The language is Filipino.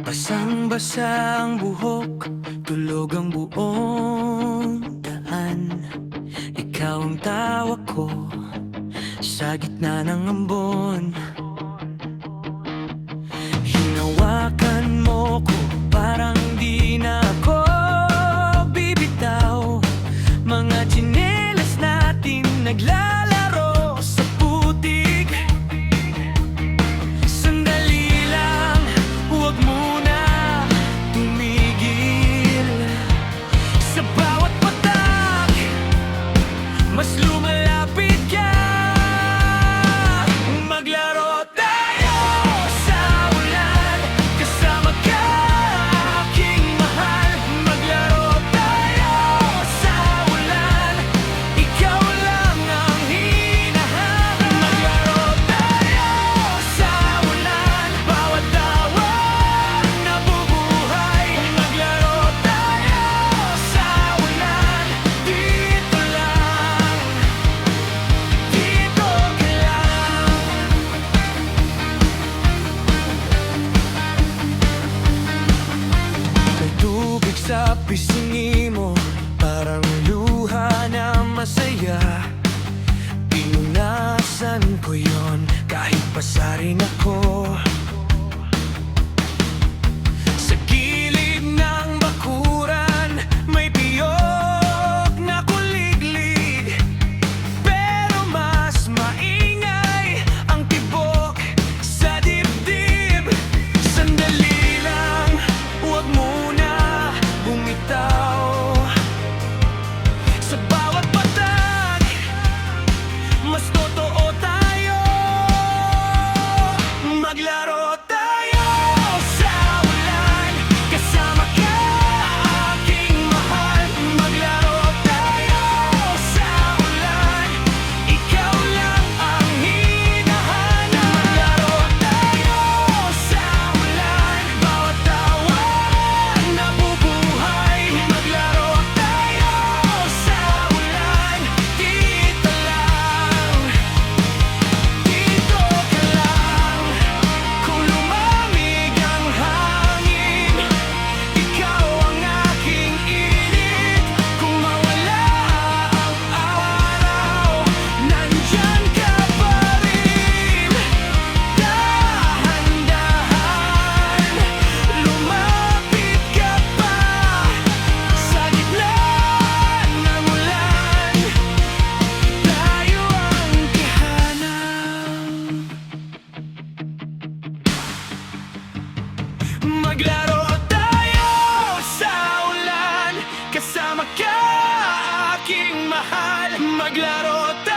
Basang-basa ang buhok, tulog ang buong daan. Ikaw ang tawa ko sa gitna ng ambon. Hinawakan mo ko parang di na ako bibitaw. Mga tsinelas natin naglalaro sa putik. Sandali lang, huwag muna tumigil. Sa bawat patak, mas lumalapit ka. Maglaro tayo sa ulan, kasama ka, aking mahal. Maglaro tayo sa ulan, ikaw lang ang hinahanap. Maglaro tayo sa ulan, bawat tawa nabubuhay. Maglaro tayo sa ulan, dito lang, dito ka lang. May tubig sa pisngi mo, parang luha na masaya. Pinunasan ko yon kahit pasarin ako. Sa gilid ng bakuran, may piyok na kuliglig. Pero mas maingay ang tibok sa dibdib. Sandali lang, huwag muna bumitaw. Sa bawat patag, mas totoo tayo. Maglaro tayo sa ulan, kasama ka, aking mahal. Maglaro tayo sa ulan, ikaw lang ang hinahanap. Maglaro tayo sa ulan, bawat tawa nabubuhay. Maglaro tayo sa ulan, dito lang, dito ka lang. Kung lumamig ang hangin, ikaw ang aking init. Kung mawala ang araw, nandyan ka pa rin. Dahan-dahan, lumapit ka pa. Sa gitna ng ulan, tayo ang kahanap. Maglaro tayo sa ulan, kasama ka, aking mahal. Maglaro tayo